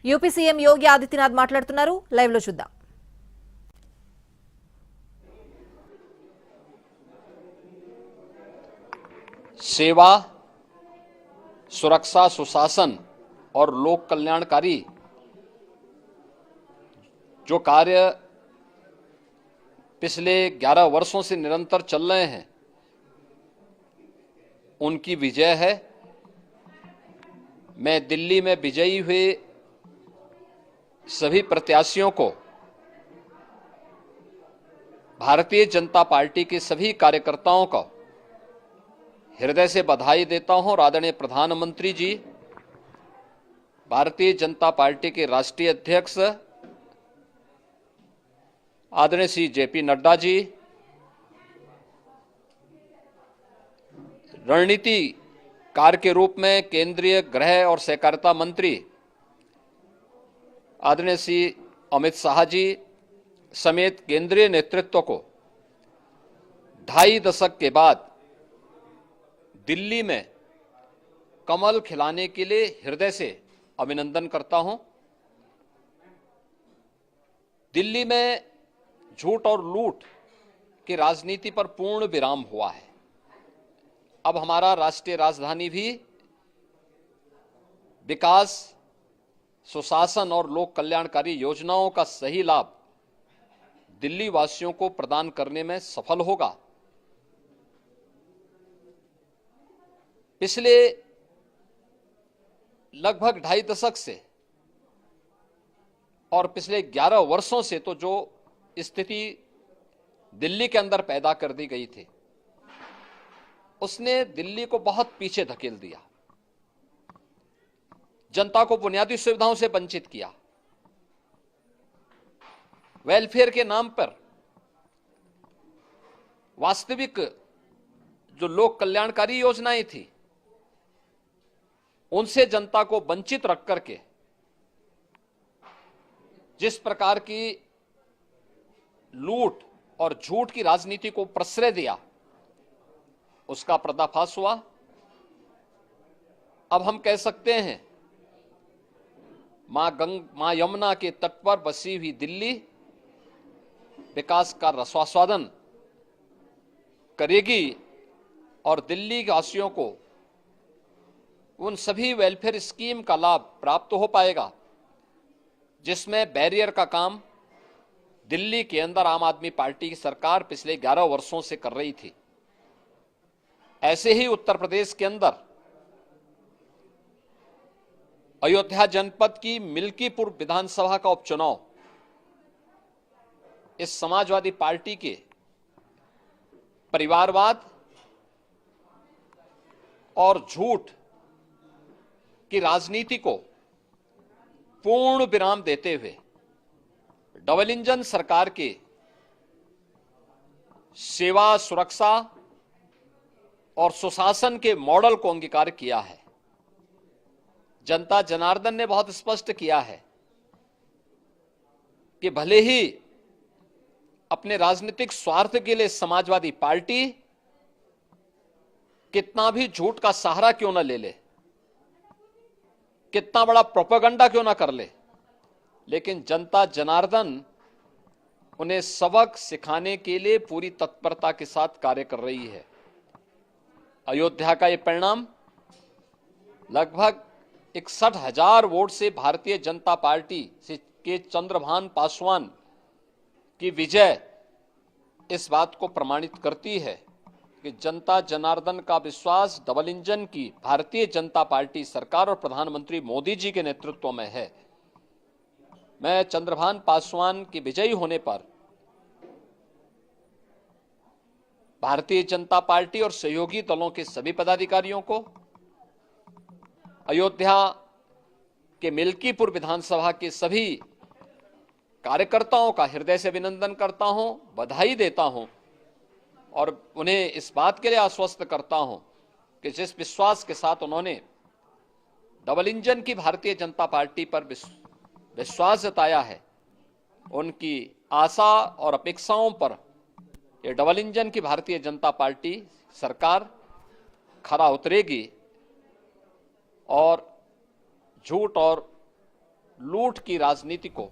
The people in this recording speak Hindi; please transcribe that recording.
యూపీ సీఎం యోగి ఆదిత్యనాథ్ మాట్లాడుతున్నారు. లైవ్ లో చూద్దాం. सेवा, सुरक्षा, सुशासन और लोक कल्याणकारी जो कार्य पिछले 11 वर्षों से निरंतर चल रहे हैं, उनकी विजय है। मैं दिल्ली में विजयी हुए सभी प्रत्याशियों को, भारतीय जनता पार्टी के सभी कार्यकर्ताओं को हृदय से बधाई देता हूं। आदरणीय प्रधानमंत्री जी, भारतीय जनता पार्टी के राष्ट्रीय अध्यक्ष आदरणीय श्री जेपी नड्डा जी, रणनीतिकार के रूप में केंद्रीय गृह और सहकारिता मंत्री आदरणीय श्री अमित शाह जी समेत केंद्रीय नेतृत्व को 2.5 दशक के बाद दिल्ली में कमल खिलाने के लिए हृदय से अभिनंदन करता हूं। दिल्ली में झूठ और लूट की राजनीति पर पूर्ण विराम हुआ है। अब हमारा राष्ट्रीय राजधानी भी विकास, सुशासन और लोक कल्याणकारी योजनाओं का सही लाभ दिल्ली वासियों को प्रदान करने में सफल होगा। पिछले लगभग 2.5 दशक से और पिछले 11 वर्षों से तो जो स्थिति दिल्ली के अंदर पैदा कर दी गई थी, उसने दिल्ली को बहुत पीछे धकेल दिया, जनता को बुनियादी सुविधाओं से वंचित किया, वेलफेयर के नाम पर वास्तविक जो लोक कल्याणकारी योजनाएं थी उनसे जनता को वंचित रख करके जिस प्रकार की लूट और झूठ की राजनीति को प्रश्रय दिया, उसका पर्दाफाश हुआ। अब हम कह सकते हैं मां यमुना के तट पर बसी हुई दिल्ली विकास का रसास्वादन करेगी और दिल्ली वासियों को उन सभी वेलफेयर स्कीम का लाभ प्राप्त हो पाएगा जिसमें बैरियर का काम दिल्ली के अंदर आम आदमी पार्टी की सरकार पिछले 11 वर्षों से कर रही थी। ऐसे ही उत्तर प्रदेश के अंदर अयोध्या जनपद की मिल्कीपुर विधानसभा का उपचुनाव इस समाजवादी पार्टी के परिवारवाद और झूठ की राजनीति को पूर्ण विराम देते हुए डबल इंजन सरकार के सेवा, सुरक्षा और सुशासन के मॉडल को अंगीकार किया है। जनता जनार्दन ने बहुत स्पष्ट किया है कि भले ही अपने राजनीतिक स्वार्थ के लिए समाजवादी पार्टी कितना भी झूठ का सहारा क्यों न ले ले, कितना बड़ा प्रोपेगेंडा क्यों ना कर ले, लेकिन जनता जनार्दन उन्हें सबक सिखाने के लिए पूरी तत्परता के साथ कार्य कर रही है। अयोध्या का ये परिणाम लगभग 61,000 वोट से भारतीय जनता पार्टी के चंद्रभान पासवान की विजय इस बात को प्रमाणित करती है कि जनता जनार्दन का विश्वास डबल इंजन की भारतीय जनता पार्टी सरकार और प्रधानमंत्री मोदी जी के नेतृत्व में है। मैं चंद्रभान पासवान की विजयी होने पर भारतीय जनता पार्टी और सहयोगी दलों के सभी पदाधिकारियों को, अयोध्या के मिल्कीपुर विधानसभा के सभी कार्यकर्ताओं का हृदय से अभिनंदन करता हूं, बधाई देता हूं और उन्हें इस बात के लिए आश्वस्त करता हूं कि जिस विश्वास के साथ उन्होंने डबल इंजन की भारतीय जनता पार्टी पर विश्वास जताया है, उनकी आशा और अपेक्षाओं पर ये डबल इंजन की भारतीय जनता पार्टी सरकार खरा उतरेगी और झूठ और लूट की राजनीति को